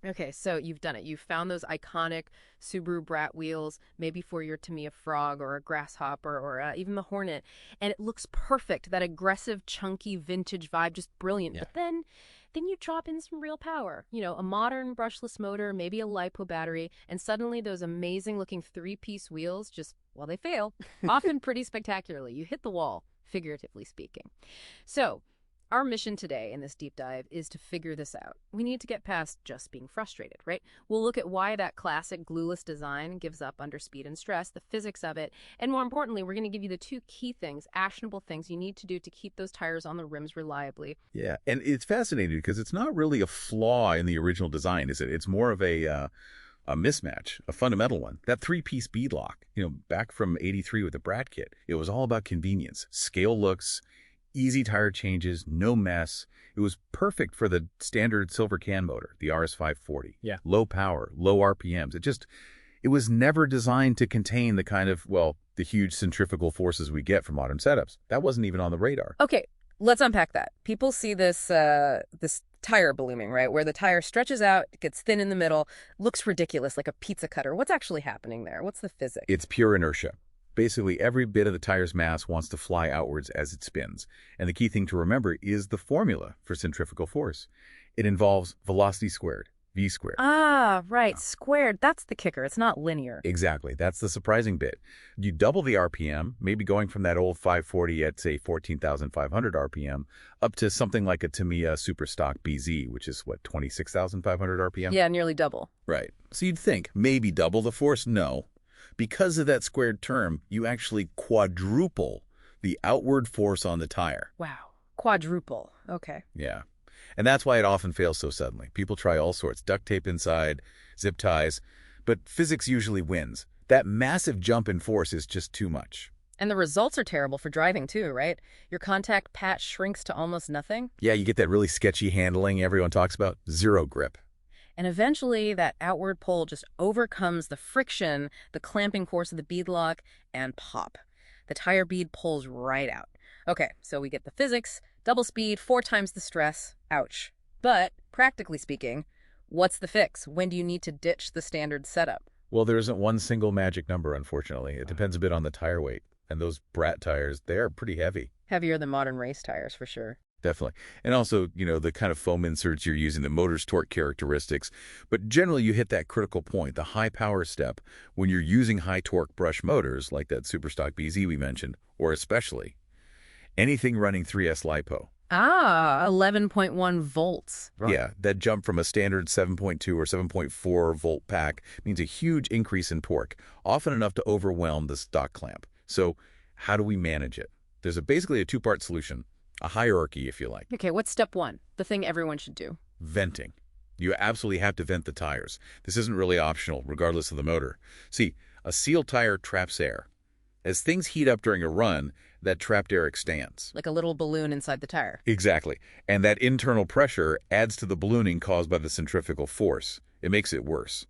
Okay, so you've done it. You've found those iconic Subaru Brat wheels, maybe for your Tamiya Frog or a Grasshopper or even the Hornet, and it looks perfect. That aggressive, chunky, vintage vibe, just brilliant. Yeah. But then you drop in some real power. You know, a modern brushless motor, maybe a lipo battery, and suddenly those amazing-looking three-piece wheels just, well, they fail, often pretty spectacularly. You hit the wall, figuratively speaking. So, our mission today in this deep dive is to figure this out. We need to get past just being frustrated, right? We'll look at why that classic glueless design gives up under speed and stress, the physics of it, and more importantly, we're going to give you the two key things, actionable things you need to do to keep those tires on the rims reliably. Yeah, and it's fascinating because it's not really a flaw in the original design, is it? It's more of a mismatch, a fundamental one. That three-piece bead lock, back from '83 with the Brat kit, it was all about convenience, scale looks, easy tire changes, no mess. It was perfect for the standard silver can motor, the RS540. Yeah. Low power, low RPMs. It was never designed to contain the kind of, the huge centrifugal forces we get from modern setups. That wasn't even on the radar. Okay, let's unpack that. People see this tire ballooning, right? Where the tire stretches out, gets thin in the middle, looks ridiculous, like a pizza cutter. What's actually happening there? What's the physics? It's pure inertia. Basically, every bit of the tire's mass wants to fly outwards as it spins. And the key thing to remember is the formula for centrifugal force. It involves velocity squared, v squared. Ah, right, squared. That's the kicker. It's not linear. Exactly. That's the surprising bit. You double the RPM, maybe going from that old 540 at, say, 14,500 RPM, up to something like a Tamiya Superstock BZ, which is, 26,500 RPM? Yeah, nearly double. Right. So you'd think, maybe double the force? No. Because of that squared term, you actually quadruple the outward force on the tire. Wow. Quadruple. Okay. Yeah. And that's why it often fails so suddenly. People try all sorts, duct tape inside, zip ties, but physics usually wins. That massive jump in force is just too much. And the results are terrible for driving too, right? Your contact patch shrinks to almost nothing. Yeah, you get that really sketchy handling everyone talks about, zero grip. And eventually that outward pull just overcomes the friction, the clamping force of the bead lock, and pop. The tire bead pulls right out. Okay, so we get the physics, double speed, 4 times the stress. Ouch. But, practically speaking, what's the fix? When do you need to ditch the standard setup? Well, there isn't one single magic number, unfortunately. It depends a bit on the tire weight. And those Brat tires, they're pretty heavy. Heavier than modern race tires, for sure. Definitely. And also, the kind of foam inserts you're using, the motor's torque characteristics. But generally, you hit that critical point, the high power step, when you're using high torque brush motors like that Superstock BZ we mentioned, or especially anything running 3S LiPo. Ah, 11.1 volts. Right. Yeah, that jump from a standard 7.2 or 7.4 volt pack means a huge increase in torque, often enough to overwhelm the stock clamp. So how do we manage it? There's basically a two-part solution. A hierarchy, if you like. Okay, what's step 1? The thing everyone should do. Venting. You absolutely have to vent the tires. This isn't really optional, regardless of the motor. See, a sealed tire traps air. As things heat up during a run, that trapped air expands. Like a little balloon inside the tire. Exactly. And that internal pressure adds to the ballooning caused by the centrifugal force. It makes it worse.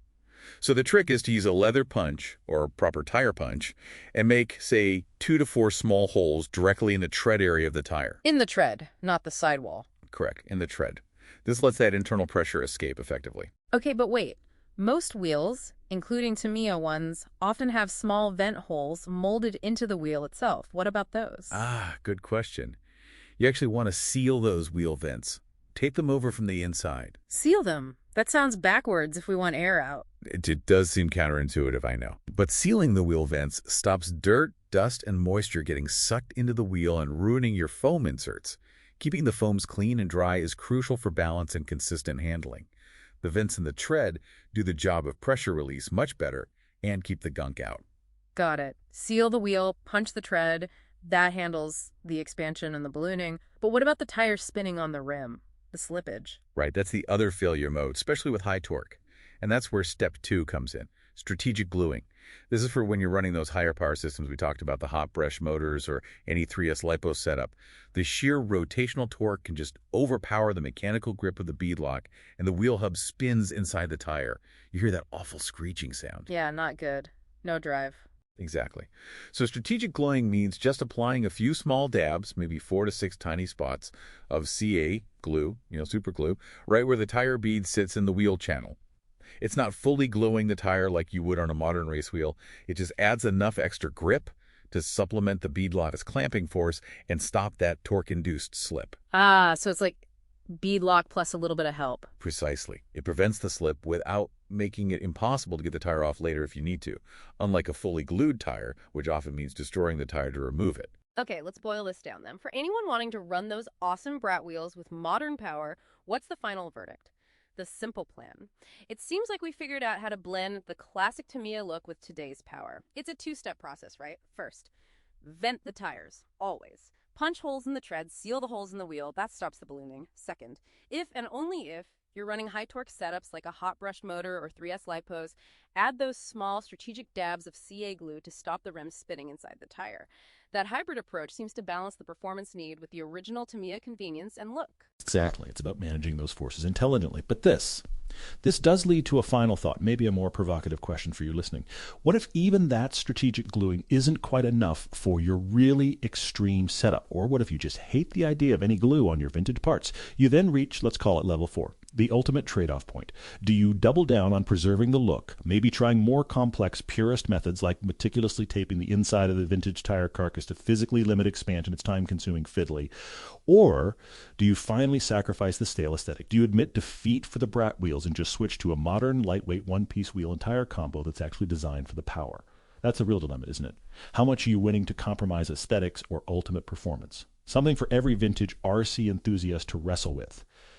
So the trick is to use a leather punch, or a proper tire punch, and make, say, 2 to 4 small holes directly in the tread area of the tire. In the tread, not the sidewall. Correct, in the tread. This lets that internal pressure escape effectively. Okay, but wait. Most wheels, including Tamiya ones, often have small vent holes molded into the wheel itself. What about those? Ah, good question. You actually want to seal those wheel vents. Tape them over from the inside. Seal them? That sounds backwards if we want air out. It does seem counterintuitive, I know. But sealing the wheel vents stops dirt, dust, and moisture getting sucked into the wheel and ruining your foam inserts. Keeping the foams clean and dry is crucial for balance and consistent handling. The vents in the tread do the job of pressure release much better and keep the gunk out. Got it. Seal the wheel, punch the tread. That handles the expansion and the ballooning. But what about the tire spinning on the rim? The slippage? Right, that's the other failure mode, especially with high torque. And that's where step 2 comes in, strategic gluing. This is for when you're running those higher power systems we talked about, the hot brush motors or any 3S LiPo setup. The sheer rotational torque can just overpower the mechanical grip of the bead lock, and the wheel hub spins inside the tire. You hear that awful screeching sound. Yeah, not good. No drive. Exactly. So strategic gluing means just applying a few small dabs, maybe 4 to 6 tiny spots, of CA, glue, super glue, right where the tire bead sits in the wheel channel. It's not fully gluing the tire like you would on a modern race wheel. It just adds enough extra grip to supplement the bead lattice clamping force and stop that torque-induced slip. Ah, so it's like bead lock plus a little bit of help. Precisely. It prevents the slip without making it impossible to get the tire off later if you need to, unlike a fully glued tire, which often means destroying the tire to remove it. Okay, let's boil this down then. For anyone wanting to run those awesome brat wheels with modern power, what's the final verdict? The simple plan. It seems like we figured out how to blend the classic Tamiya look with today's power. It's a two-step process, right? First, vent the tires, always. Punch holes in the treads, seal the holes in the wheel. That stops the ballooning. Second, if and only if you're running high-torque setups like a hot brushed motor or 3S lipos, add those small strategic dabs of CA glue to stop the rim spinning inside the tire. That hybrid approach seems to balance the performance need with the original Tamiya convenience and look. Exactly. It's about managing those forces intelligently. But this does lead to a final thought, maybe a more provocative question for you listening. What if even that strategic gluing isn't quite enough for your really extreme setup? Or what if you just hate the idea of any glue on your vintage parts? You then reach, let's call it level 4, the ultimate trade-off point. Do you double down on preserving the look, maybe trying more complex purist methods like meticulously taping the inside of the vintage tire carcass to physically limit expansion, it's time-consuming fiddly? Or do you finally sacrifice the stale aesthetic? Do you admit defeat for the brat wheels and just switch to a modern, lightweight, one-piece wheel and tire combo that's actually designed for the power? That's a real dilemma, isn't it? How much are you willing to compromise aesthetics or ultimate performance? Something for every vintage RC enthusiast to wrestle with.